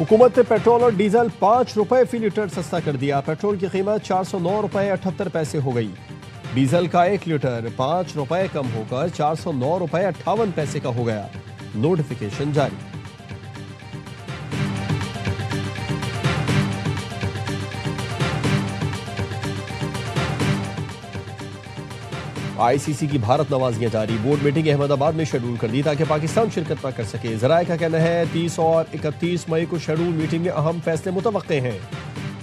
हुकूमत ने पेट्रोल और डीजल 5 रुपए फी लीटर सस्ता कर दिया। पेट्रोल की कीमत 409 रुपए 78 पैसे हो गई। डीजल का 1 लीटर 5 रुपए कम होकर 409 रुपए 58 पैसे का हो गया। नोटिफिकेशन जारी। आईसीसी की भारत नवाजियां जारी। बोर्ड मीटिंग अहमदाबाद में शेड्यूल कर दी ताकि पाकिस्तान शिरकत न कर सके। जराये का कहना है 30 और 31 मई को शेड्यूल मीटिंग में अहम फैसले मुतवक्के हैं।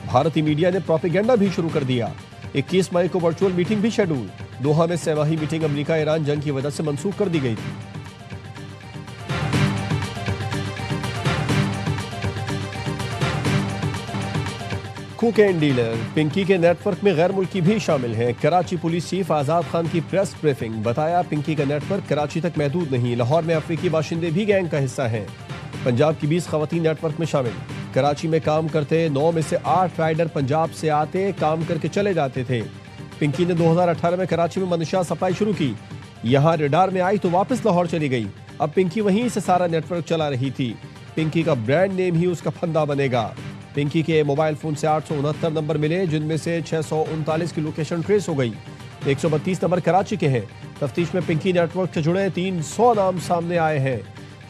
भारतीय मीडिया ने प्रोपेगेंडा भी शुरू कर दिया। 21 मई को वर्चुअल मीटिंग भी शेड्यूल। दोहा में सहमाही मीटिंग अमेरिका ईरान जंग की वजह से मनसूख कर दी गई थी। कोकेन डीलर पिंकी के नेटवर्क में गैर मुल्की भी शामिल हैं। कराची पुलिस चीफ आजाद खान की प्रेस ब्रीफिंग। बताया पिंकी का नेटवर्क कराची तक महदूद नहीं, लाहौर में अफ्रीकी बाशिंदे भी गैंग का हिस्सा हैं। पंजाब की 20 खवातीन नेटवर्क में शामिल। कराची में काम करते 9 में से 8 राइडर पंजाब से आते काम करके चले जाते थे। पिंकी ने 2018 में कराची में मनशा सप्लाई शुरू की। यहाँ रेडार में आई तो वापस लाहौर चली गई। अब पिंकी वहीं से सारा नेटवर्क चला रही थी। पिंकी का ब्रांड नेम ही उसका फंदा बनेगा। पिंकी के मोबाइल फोन से 869 नंबर मिले, जिनमें से 639 की लोकेशन ट्रेस हो गई। 132 नंबर कराची के हैं। तफ्तीश में पिंकी नेटवर्क से जुड़े 300 नाम सामने आए हैं।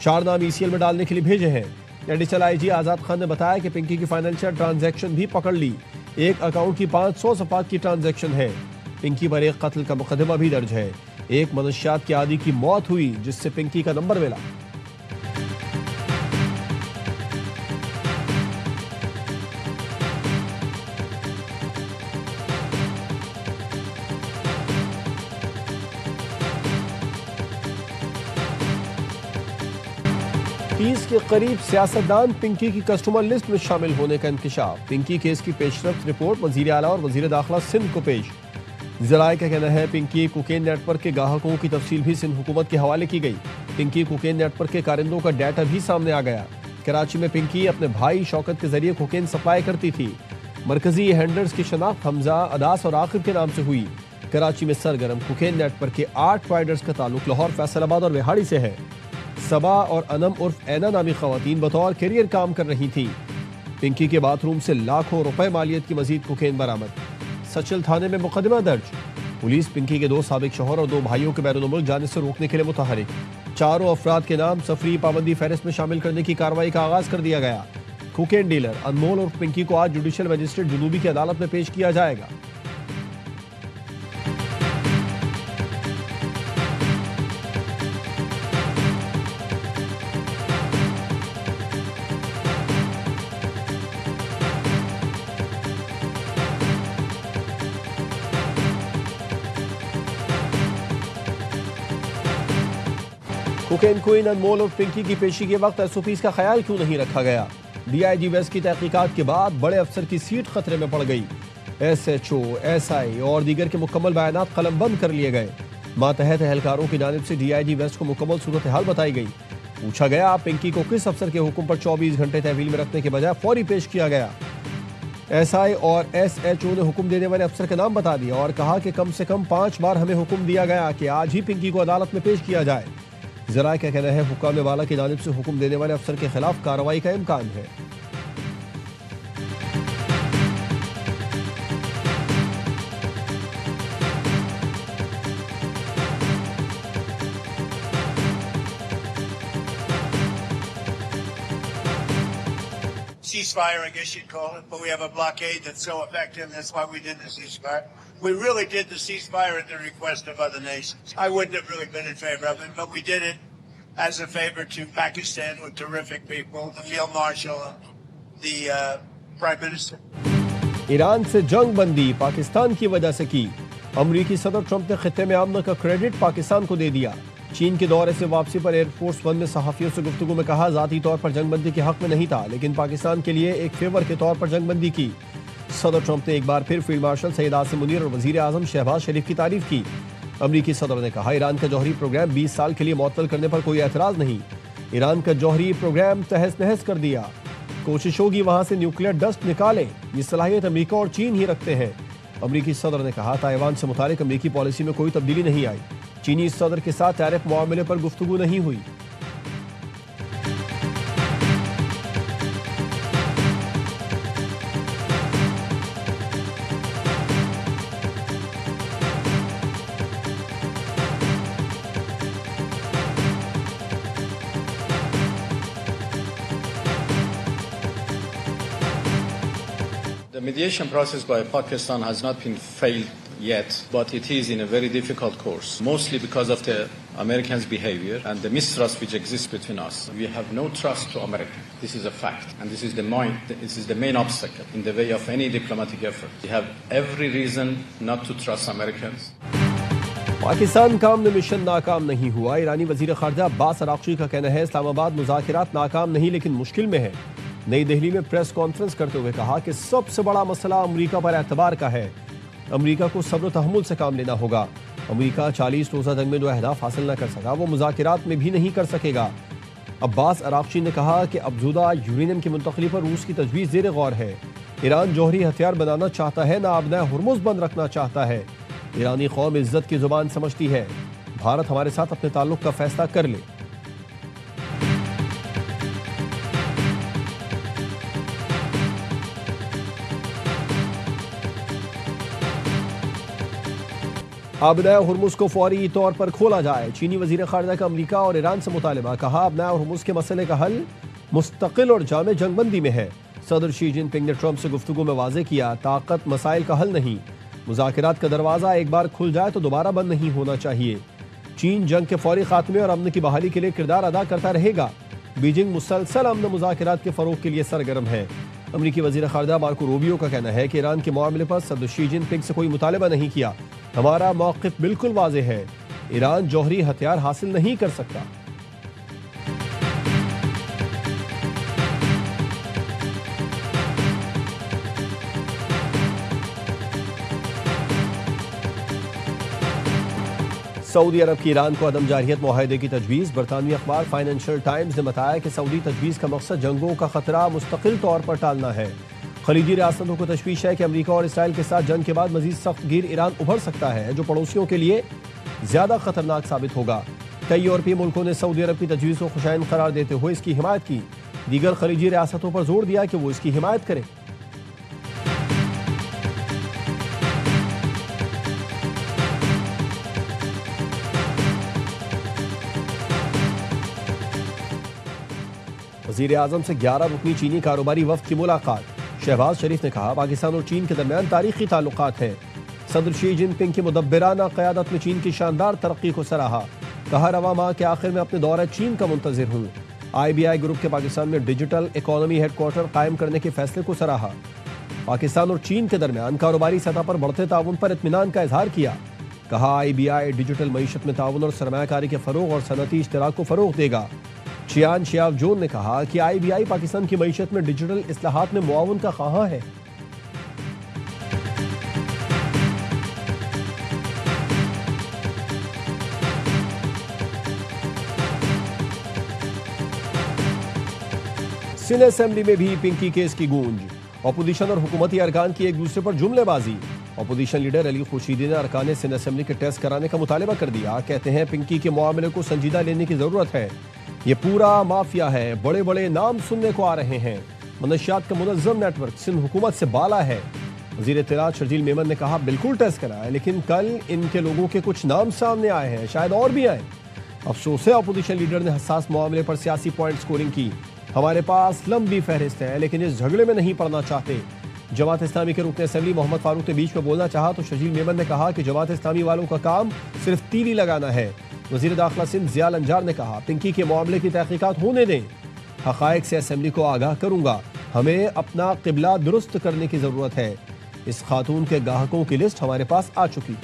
4 नाम ईसीएल में डालने के लिए भेजे हैं। एडिशनल आईजी आजाद खान ने बताया कि पिंकी की फाइनेंशियल ट्रांजैक्शन भी पकड़ ली। एक अकाउंट की 500 सफात की ट्रांजैक्शन है। पिंकी पर एक कत्ल का मुकदमा भी दर्ज है। एक मनशियात के आदी की मौत हुई जिससे पिंकी का नंबर मिला। तीस के करीब सियासतदान पिंकी की कस्टमर लिस्ट में शामिल होने का इंकशाफ। पिंकी केस की पेशरफ्त रिपोर्ट वजीर आला और वजीर दाखिला सिंध को पेश। जराये का कहना है पिंकी कोकेन नेटवर्क के गाहकों की तफसील भी सिंध हुकूमत के हवाले की गई। पिंकी कोकेन नेटवर्क के कारिंदों का डाटा भी सामने आ गया। कराची में पिंकी अपने भाई शौकत के जरिए कोकेन सप्लाई करती थी। मरकजी हैंडलर्स की शनाख्त हमजा, अदास और आखिब के नाम से हुई। कराची में सरगर्म कोकेन नेटवर्क के 8 राइडर्स का ताल्लुक लाहौर, फैसलाबाद और बिहाड़ी से है। सबा और अनम उर्फ ऐना नामी खवातीन बतौर कैरियर काम कर रही थी। पिंकी के बाथरूम से लाखों रुपए मालियत की मजीद कोकेन बरामद। सचल थाने में मुकदमा दर्ज। पुलिस पिंकी के 2 साबिक शौहर और 2 भाइयों के बैरून मुल्क जाने से रोकने के लिए मुतहरिक। 4 अफराद के नाम सफरी पाबंदी फहरिस्त में शामिल करने की कार्रवाई का आगाज कर दिया गया। कोकेन डीलर अनमोल और पिंकी को आज जुडिशियल मजिस्ट्रेट जुनूबी की अदालत में पेश किया जाएगा। कोकेन क्वीन अनमोल और पिंकी की पेशी के वक्त एसओपीज का ख्याल क्यों नहीं रखा गया। डीआईजी वेस्ट की तहकीकात के बाद बड़े अफसर की सीट खतरे में पड़ गई। एसएचओ, एसआई और दीगर के मुकम्मल बयानात कलमबंद कर लिए गए। मातहत एहलकारों की जानिब से डीआईजी वेस्ट को मुकम्मल सूरत हाल बताई गई। पूछा गया पिंकी को किस अफसर के हुक्म पर 24 घंटे तहवील में रखने के बजाय फौरी पेश किया गया। एसआई और एसएचओ ने हुक्म देने वाले अफसर का नाम बता दिया और कहा कि कम से कम 5 बार हमें हुक्म दिया गया कि आज ही पिंकी को अदालत में पेश किया जाए। जराये का कहना है हुक्म वाला की जानिब से हुक्म देने वाले अफसर के खिलाफ कार्रवाई का इम्कान है। Ceasefire, I guess you'd call it, but we have a blockade that's so effective. That's why we did the ceasefire. We really did the ceasefire at the request of other nations. I wouldn't have really been in favor of it, but we did it as a favor to Pakistan with terrific people, the Field Marshal, the Prime Minister. Iran से जंग बंदी पाकिस्तान की वजह से की। अमरीकी सदर Trump ने खित्ते में आमन का क्रेडिट पाकिस्तान को दे दिया। चीन के दौरे से वापसी पर एयरफोर्स 1 में सहाफियों से गुफ्तगू में कहा जाती तौर पर जंगबंदी के हक में नहीं था, लेकिन पाकिस्तान के लिए एक फेवर के तौर पर जंगबंदी की। सदर ट्रंप ने एक बार फिर फील्ड मार्शल सईद आसिम मुनीर और वजीर आजम शहबाज शरीफ की तारीफ की। अमरीकी सदर ने कहा ईरान का जौहरी प्रोग्राम 20 साल के लिए मुअत्तल करने पर कोई एतराज नहीं। ईरान का जौहरी प्रोग्राम तहस नहस कर दिया। कोशिश होगी वहां से न्यूक्लियर डस्ट निकालें। ये सलाहियत अमरीका और चीन ही रखते हैं। अमरीकी सदर ने कहा ताइवान से मुतालिक अमरीकी पॉलिसी में कोई तब्दीली नहीं आई। चीनी सदर के साथ टैरिफ मामले पर गुफ्तगू नहीं हुई। The mediation process by Pakistan has not been failed yet, but it is in a very difficult course, mostly because of the Americans' behavior and the mistrust which exists between us. We have no trust to America. This is a fact, and this is the main obstacle in the way of any diplomatic effort. We have every reason not to trust Americans. Pakistan का अमन mission नाकाम नहीं हुआ। ईरानी वजीर खारजा Abbas Araghchi का कहना है इस्लामाबाद मुज़ाकिरात नाकाम नहीं लेकिन मुश्किल में है। नई दिल्ली में प्रेस कॉन्फ्रेंस करते हुए कहा कि सबसे बड़ा मसला अमेरिका पर एतबार का है। अमेरिका को सब्र तहम्मुल से काम लेना होगा। अमेरिका 40 रोज़ा जंग में जो अहदाफ हासिल न कर सका वो मुज़ाकिरात में भी नहीं कर सकेगा। अब्बास अराक्ची ने कहा कि अफजूदा यूरेनियम की मुंतकली पर रूस की तजवीज़ ज़ेर गौर है। ईरान जौहरी हथियार बनाना चाहता है, ना आबना हुर्मुज़ बंद रखना चाहता है। ईरानी कौम इज्जत की जुबान समझती है। भारत हमारे साथ अपने ताल्लुक का फैसला कर ले। आबना हुर्मुज़ को फौरी तौर पर खोला जाए। चीनी वजीर खारजा का अमरीका और ईरान से मुतालबा। कहा आबना हुर्मुज़ के मसले का हल मुस्तकिल और जामे जंगबंदी में है। सदर शी जिनपिंग ने ट्रंप से गुफ्तगू में वाज़े किया ताकत मसाइल का हल नहीं, मुज़ाकिरात का दरवाज़ा एक बार खुल जाए तो दोबारा बंद नहीं होना चाहिए। चीन जंग के फौरी खात्मे और अमन की बहाली के लिए किरदार अदा करता रहेगा। बीजिंग मुसलसल अमन मुज़ाकिरात के फ़रोग़ के लिए सरगर्म है। अमरीकी वज़ीर ख़ारजा मार्को रूबियो का कहना है कि ईरान के मामले पर सदर शी जिनपिंग से कोई मुतालबा नहीं किया। हमारा मौक़िफ़ बिल्कुल वाज़ेह है, ईरान जौहरी हथियार हासिल नहीं कर सकता। सऊदी अरब की ईरान को अदम जारियत मुआहदे की तजवीज़। बरतानवी अखबार फाइनेंशियल टाइम्स ने बताया कि सऊदी तजवीज़ का मकसद जंगों का खतरा मुस्तकिल तौर पर टालना है। खलीजी रियासतों को तशवीश है कि अमरीका और इसराइल के साथ जंग के बाद मजीद सख्त गिर ईरान उभर सकता है, जो पड़ोसियों के लिए ज़्यादा खतरनाक साबित होगा। कई यूरोपीय मुल्कों ने सऊदी अरब की तजवीज़ को खुशाइन करार देते हुए इसकी हिमायत की। दीगर खलीजी रियासतों पर जोर दिया कि वो इसकी हिमायत करें। वज़ीर आज़म से 11 रुकनी चीनी कारोबारी वफ़द की मुलाकात। शहबाज शरीफ ने कहा पाकिस्तान और चीन के दरमियान तारीखी ताल्लुकात हैं। सदर शी जिनपिंग की मुदब्बिराना क़यादत में चीन की शानदार तरक्की को सराहा। कहा रवा माह के आखिर में अपने दौरे चीन का मुंतज़िर हूँ। IBI ग्रुप के पाकिस्तान में डिजिटल इकॉनमी हेडक्वार्टर कायम करने के फैसले को सराहा। पाकिस्तान और चीन के दरमियान कारोबारी सतह पर बढ़ते ताउन पर इत्मीनान का इजहार किया। कहा IBI डिजिटल मईशत में ताउन और सरमायाकारी के फ़रोग़ और सनती इश्तराक को फ़रोग़ देगा। चियान शियाव जोन ने कहा कि IBI पाकिस्तान की मईशत में डिजिटल इस्लाहात में मुआवन का ख्वाह है। सिंध असेंबली में भी पिंकी केस की गूंज। अपोजिशन और हुकूमती अरकान की एक दूसरे पर जुमलेबाजी। अपोजिशन लीडर अली खुर्शीदी ने अरकान सिंध असेंबली के टेस्ट कराने का मुतालबा कर दिया। कहते हैं पिंकी के मामले को संजीदा लेने की जरूरत है। ये पूरा माफिया है, बड़े बड़े नाम सुनने को आ रहे हैं। मनशियात का मुनज़्ज़म नेटवर्क सिंध हुकूमत से बाला है। वज़ीर इत्तलात शर्जील मेमन ने कहा बिल्कुल टेस्ट कराए, लेकिन कल इनके लोगों के कुछ नाम सामने आए हैं, शायद और भी आए। अफसोस है अपोजिशन लीडर ने हसास मामले पर सियासी पॉइंट स्कोरिंग की। हमारे पास लंबी फहरिस्त है, लेकिन इस झगड़े में नहीं पड़ना चाहते। जमात इस्लामी के रुकन असेंबली मोहम्मद फारूक ने बीच में बोलना चाहा तो शर्जील मेमन ने कहा कि जमात इस्लामी वालों का काम सिर्फ तीली लगाना है। वज़ीर दाखिला सिंध ज़िया लंजार ने कहा पिंकी के मामले की तहकीकात होने दें, हक़ाइक़ से असेंबली को आगाह करूंगा। हमें अपना क़िबला दुरुस्त करने की ज़रूरत है। इस खातून के गाहकों की लिस्ट हमारे पास आ चुकी।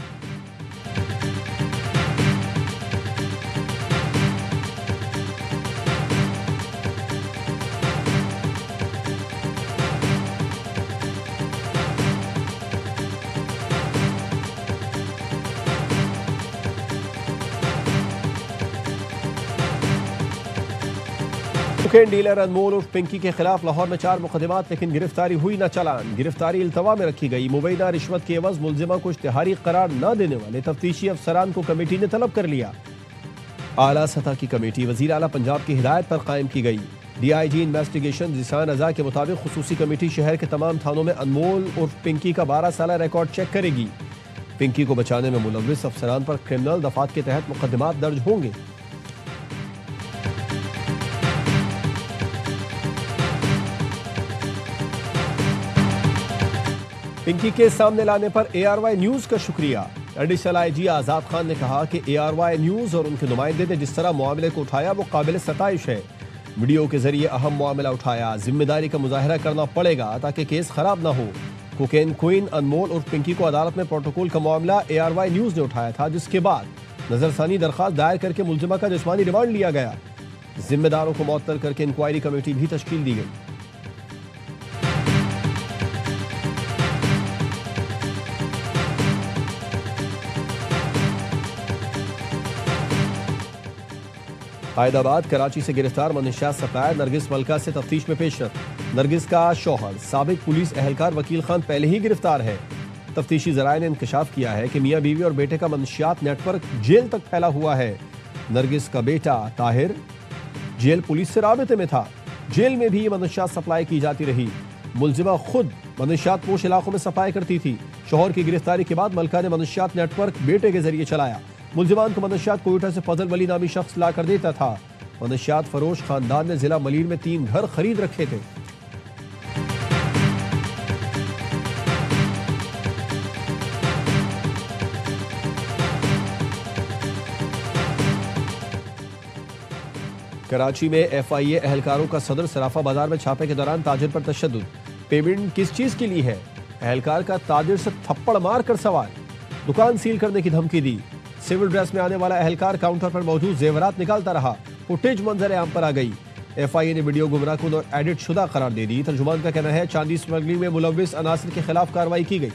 कोकेन डीलर अनमोल उर्फ पिंकी के खिलाफ लाहौर में 4 मुकदमात, लेकिन गिरफ्तारी हुई न चालान। गिरफ्तारी इल्तवा में रखी गई। मुबैना रिश्वत के एवज मुलजिमा को इश्तिहारी करार न देने वाले तफ्तीशी अफसरान को कमेटी ने तलब कर लिया। आला सतह की कमेटी वज़ीर आला पंजाब की हिदायत पर कायम की गई। DIG इन्वेस्टिगेशन जिसान रजा के मुताबिक खुसूसी कमेटी शहर के तमाम थानों में अनमोल उर्फ पिंकी का 12 साला रिकॉर्ड चेक करेगी। पिंकी को बचाने में मुलव्विस अफसरान पर क्रिमिनल दफात के तहत मुकदमात दर्ज होंगे। पिंकी के सामने लाने पर ARY न्यूज का शुक्रिया। एडिशनल IG आजाद खान ने कहा कि ARY न्यूज और उनके नुमाइंदे ने जिस तरह मामले को उठाया वो काबिल सताइश है। वीडियो के जरिए अहम मामला उठाया, जिम्मेदारी का मुजाहरा करना पड़ेगा ताकि केस खराब ना हो। कोकेन क्वीन अनमोल और पिंकी को अदालत में प्रोटोकॉल का मामला ARY न्यूज ने उठाया था, जिसके बाद नजरसानी दरखास्त दायर करके मुलजिमा का जिस्मानी रिमांड लिया गया। जिम्मेदारों को मुअत्तल करके इंक्वायरी कमेटी भी तश्कील दी गई। हैदराबाद कराची से गिरफ्तार मनशियात सप्लायर नरगिस मलका से तफ्तीश में पेशरफ। नरगिस का शौहर साबिक पुलिस एहलकार वकील खान पहले ही गिरफ्तार है। तफ्तीशी जराये ने इंकशाफ किया है कि मियां बीवी और बेटे का मनशियात नेटवर्क जेल तक फैला हुआ है। नरगिस का बेटा ताहिर जेल पुलिस से राबिते में था। जेल में भी मनशियात सप्लाई की जाती रही। मुलजिमा खुद मनशियात पोश इलाकों में सफाई करती थी। शौहर की गिरफ्तारी के बाद मलका ने मनशियात नेटवर्क बेटे के जरिए चलाया। मुलजिमान को मनशियात कोयटा से फजल वली नामी शख्स ला कर देता था। मनशियात फरोश खानदान ने जिला मलीर में 3 घर खरीद रखे थे। कराची में FIA एहलकारों का सदर सराफा बाजार में छापे के दौरान ताजिर पर तशद्दुद। पेमेंट किस चीज के लिए है? एहलकार का ताजिर से थप्पड़ मार कर सवाल। दुकान सील करने की धमकी दी। सिविल ड्रेस में आने वाला एहलकार काउंटर पर मौजूद जेवरात निकालता रहा। फुटेज मंजर आम पर आ गई। FIA ने वीडियो गुमराहकुन और एडिट शुदा करार दे दी। तर्जुमान का कहना है चांदी स्मगलिंग में मुलव्विस अनासिर के खिलाफ कार्रवाई की गई।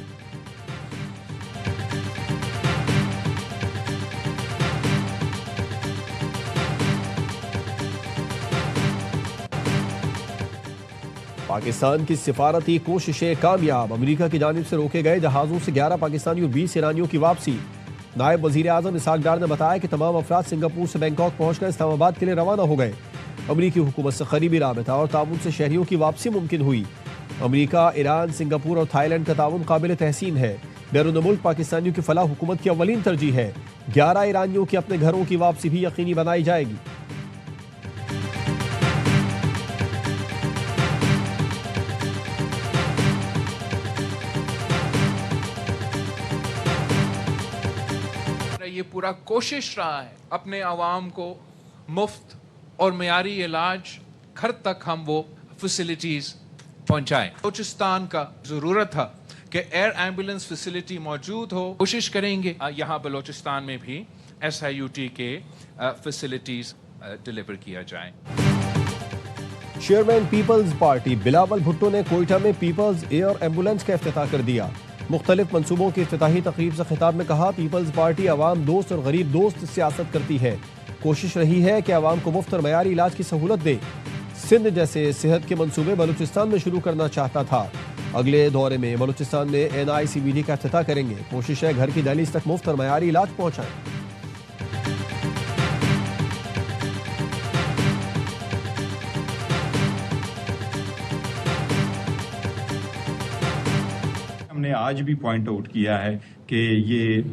पाकिस्तान की सिफारती कोशिशें कामयाब। अमेरिका की जानिब से रोके गए जहाजों से 11 पाकिस्तानी और 20 ईरानियों की वापसी। नायब वजीर आजम इसहाक डार ने बताया कि तमाम अफराद सिंगापुर से बैंकॉक पहुंचकर इस्लामाबाद के लिए रवाना हो गए। अमरीकी हुकूमत से करीबी राबता और ताउन से शहरियों की वापसी मुमकिन हुई। अमरीका, ईरान, सिंगापुर और थाईलैंड का ताउन काबिल तहसीन है। बैरून मुल्क पाकिस्तानियों की फलाह हुकूमत की अव्वलीन तरजीह है। 11 ईरानियों की अपने घरों की वापसी भी यकीनी बनाई जाएगी। ये पूरा कोशिश रहा है अपने आवाम को मुफ्त और मयारी इलाज घर तक हम वो फैसिलिटीज पहुंचाएं। बलूचिस्तान का जरूरत था कि एयर एम्बुलेंस फैसिलिटी मौजूद हो। कोशिश करेंगे यहाँ बलूचिस्तान में भी SIUT के फैसिलिटीज डिलीवर किया जाए। चेयरमैन पीपल्स पार्टी बिलावल भुट्टो ने कोयटा में पीपल्स एयर एम्बुलेंस का इफ्तिताह कर दिया। मुख्तलिफ मंसूबों की इफ्तिताही तकरीब से खिताब में कहा, पीपल्स पार्टी अवाम दोस्त और गरीब दोस्त सियासत करती है। कोशिश रही है कि अवाम को मुफ्त और मयारी इलाज की सहूलत दे। सिंध जैसे सेहत के मंसूबे बलूचिस्तान में शुरू करना चाहता था। अगले दौरे में बलूचिस्तान में NICBD का इफ्तिताह करेंगे। कोशिश है घर की दहलीज तक मुफ्त और मयारी इलाज पहुंचाएं। हमने आज भी पॉइंट आउट किया है कि ये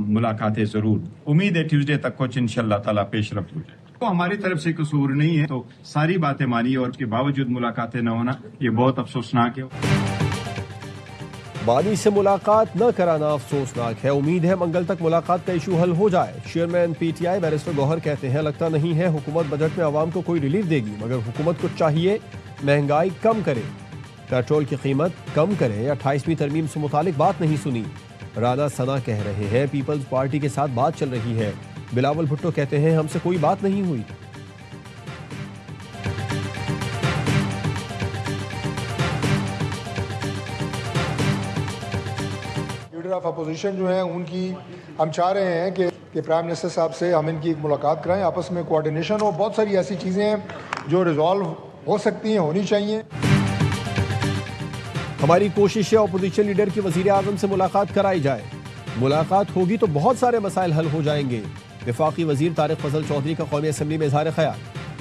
मुलाकातें जरूर, उम्मीद है ट्यूसडे तक कुछ इंशाल्लाह ताला पेशरफ्त हो जाए। तो हमारी तरफ से कसूर नहीं है, तो सारी बातें मानी और उसके बावजूद मुलाकातें न होना ये बहुत अफसोसनाक है। बानी से मुलाकात न कराना अफसोसनाक है। उम्मीद है मंगल तक मुलाकात का इशू हल हो जाए। चेयरमैन PTI बैरिस्टर गौहर कहते हैं, लगता नहीं है हुकूमत बजट में आवाम को कोई रिलीफ देगी, मगर हुकूमत को चाहिए महंगाई कम करे, पेट्रोल की कीमत कम करे। 28वीं तरमीम से मुतालिक बात नहीं सुनी। राना सना कह रहे हैं पीपल्स पार्टी के साथ बात चल रही है। बिलावल भुट्टो कहते हैं हमसे कोई बात नहीं हुई। लीडर ऑफ अपोजिशन जो है उनकी हम चाह रहे हैं कि प्राइम मिनिस्टर साहब से हम इनकी एक मुलाकात कराएं, आपस में कोऑर्डिनेशन हो। बहुत सारी ऐसी चीज़ें हैं जो रिजॉल्व हो सकती हैं, होनी चाहिए। हमारी कोशिश है अपोजिशन लीडर की वजीर आजम से मुलाकात कराई जाए। मुलाकात होगी तो बहुत सारे मसाइल हल हो जाएंगे। वफाकी वजीर तारिक फजल चौधरी का कौमी असम्बली में इजहार ख्याल।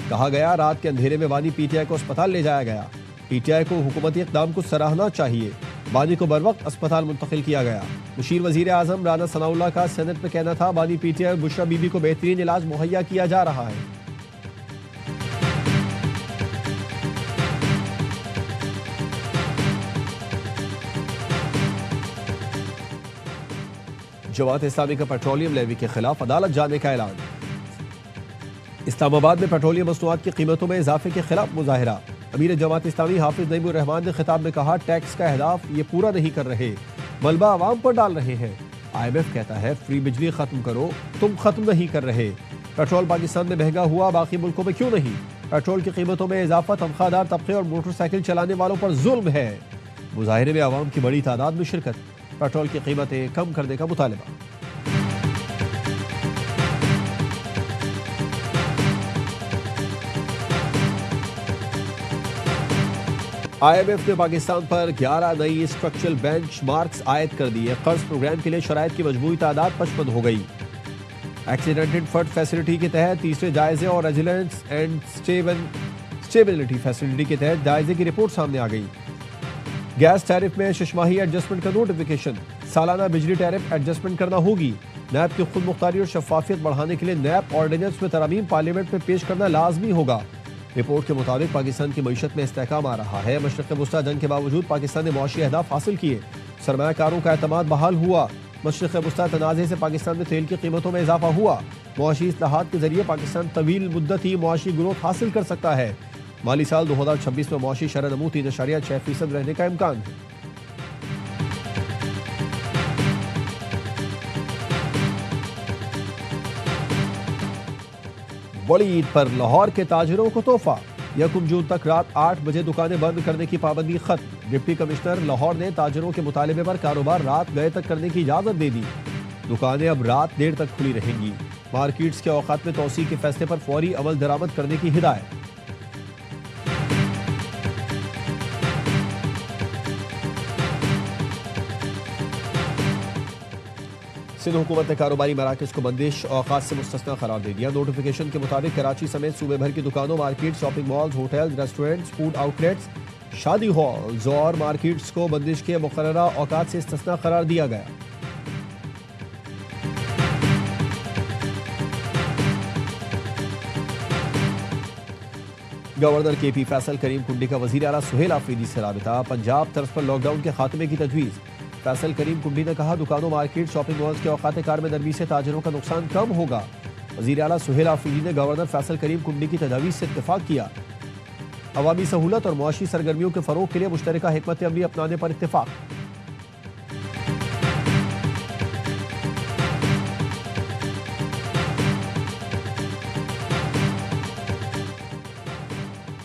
कहा गया रात के अंधेरे में बानी PTI को अस्पताल ले जाया गया। PTI को हुकूमती इक़दाम को सराहना चाहिए। बानी को बरवक्त अस्पताल मुंतकिल किया गया। मुशीर वजीर आजम राना सनाउल्लाह का सेनेट में कहना था बानी PTI और बुशरा बीबी को बेहतरीन इलाज मुहैया किया जा रहा है। जमात इस्लामी का पेट्रोलियम लेवी के खिलाफ अदालत जाने का ऐलान। इस्लामाबाद में पेट्रोलियम मसनूआत की कीमतों में इजाफे के खिलाफ मुजाहिरा। अमीर जमात इस्लामी हाफिज नईमुर रहमान ने खिताब में कहा, टैक्स का अहदाफ ये पूरा नहीं कर रहे, मलबा आवाम पर डाल रहे हैं। IMF कहता है फ्री बिजली खत्म करो, तुम खत्म नहीं कर रहे। पेट्रोल पाकिस्तान में महंगा हुआ, बाकी मुल्कों में क्यों नहीं? पेट्रोल की कीमतों में इजाफा तनख्वाहदार तबके और मोटरसाइकिल चलाने वालों पर जुल्म है। मुजाहिरे में आवाम की बड़ी तादाद में शिरकत। पेट्रोल की कीमतें कम करने का मुतालबा। IMF ने पाकिस्तान पर 11 नई स्ट्रक्चरल बेंचमार्क्स आयद कर दिए। कर्ज प्रोग्राम के लिए शराइत की मजमूई तादाद 55 हो गई। एक्सीडेंटेड फंड फैसिलिटी के तहत तीसरे जायजे और रेजिलेंस एंड स्टेबिलिटी फैसिलिटी के तहत जायजे की रिपोर्ट सामने आ गई। गैस टैरिफ में शशमाही एडजस्टमेंट का नोटिफिकेशन। सालाना बिजली टैरिफ एडजस्टमेंट करना होगी। नैब की खुद मुख्तारी और शफाफियत बढ़ाने के लिए नैब ऑर्डिनेंस में तरमीम पार्लियामेंट में पेश करना लाजमी होगा। रिपोर्ट के मुताबिक पाकिस्तान की मईशत में इस्तेहकाम आ रहा है। मशरिक़ वुस्ता जंग के बावजूद पाकिस्तान ने मुआशी अहदाफ हासिल किए। सरमायाकारों का एतमाद बहाल हुआ। मशरिक़ वुस्ता तनाज़े से पाकिस्तान में तेल की कीमतों में इजाफा हुआ। मुआशी इस्लाहात के जरिए पाकिस्तान तवील मुद्दती मुआशी ग्रोथ हासिल कर सकता है। माली साल 2026 में मुआशी शरह नमू 3.6% रहने का इम्कान है। बड़ी ईद पर लाहौर के ताजिरों को तोहफा। 1 जून तक रात 8 बजे दुकानें बंद करने की पाबंदी खत्म। डिप्टी कमिश्नर लाहौर ने ताजिरों के मुतालिबे पर कारोबार रात गए तक करने की इजाजत दे दी। दुकानें अब रात देर तक खुली रहेंगी। मार्केट्स के औकात में तोसी के फैसले पर फौरी अमल दरामद करने की हिदायत। सिंध हुकूमत ने कारोबारी मराकज़ को बंदिश औकात से मुस्तस्ना करार दे दिया। नोटिफिकेशन के मुताबिक कराची समेत सूबे भर की दुकानों, market, shopping malls, hotels, restaurants, food outlets, शादी हॉल्स और मार्केट्स को बंदिश के मुकर्ररा औकात से इस्तिस्ना करार दिया गया। गवर्नर KP फैसल करीम कुंडी का वज़ीर आला सुहेल आफरीदी से राबिता। पंजाब तर्ज पर लॉकडाउन के खात्मे की तजवीज़। फैसल करीम कुंडी ने कहा, दुकानों, मार्केट, शॉपिंग मॉल्स के औकात कार में नरमी से ताजिरों का नुकसान कम होगा। वज़ीर आला सुहेल आफरीदी ने गवर्नर फैसल करीम कुंडी की तजावीज़ से इत्तेफाक किया। अवामी सहूलत और मुआशी सरगर्मियों के फ़रोग के लिए मुश्तरका हिकमत अमली अपनाने पर इत्तेफाक।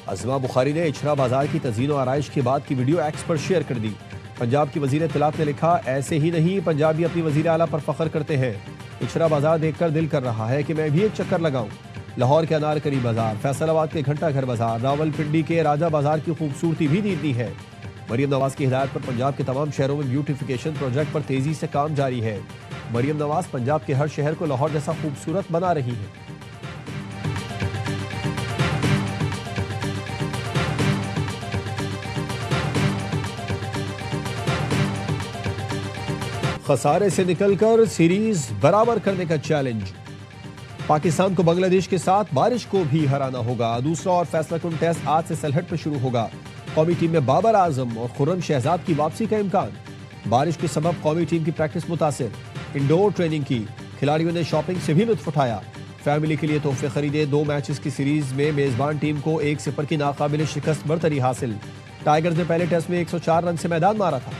अज़मा बुखारी ने इचरा बाजार की तज़ीन और आराइश के बाद की वीडियो एक्स पर शेयर कर दी। पंजाब की वज़ीर इत्तलात ने लिखा, ऐसे ही नहीं पंजाबी अपनी वज़ीर आला पर फख्र करते हैं। इचरा बाजार देखकर दिल कर रहा है कि मैं भी एक चक्कर लगाऊं। लाहौर के अनारकली बाजार, फैसलाबाद के घंटा घर बाजार, रावलपिंडी के राजा बाजार की खूबसूरती भी दीदी है। मरियम नवाज की हिदायत पर पंजाब के तमाम शहरों में ब्यूटिफिकेशन प्रोजेक्ट पर तेजी से काम जारी है। मरियम नवाज पंजाब के हर शहर को लाहौर जैसा खूबसूरत बना रही है। खसारे से निकलकर सीरीज बराबर करने का चैलेंज। पाकिस्तान को बांग्लादेश के साथ बारिश को भी हराना होगा। दूसरा और फैसला कुन टेस्ट आज से सलहट में शुरू होगा। कौमी टीम में बाबर आजम और खुर्रम शहजाद की वापसी का इम्कान। बारिश के सबब कौमी टीम की प्रैक्टिस मुतासिर। इंडोर ट्रेनिंग की। खिलाड़ियों ने शॉपिंग से भी लुत्फ उठाया। फैमिली के लिए तोहफे खरीदे। 2 मैचेस की सीरीज में मेजबान टीम को 1-0 की नाकाबिल शिकस्त बरतरी हासिल। टाइगर्स ने पहले टेस्ट में 104 रन से मैदान मारा था।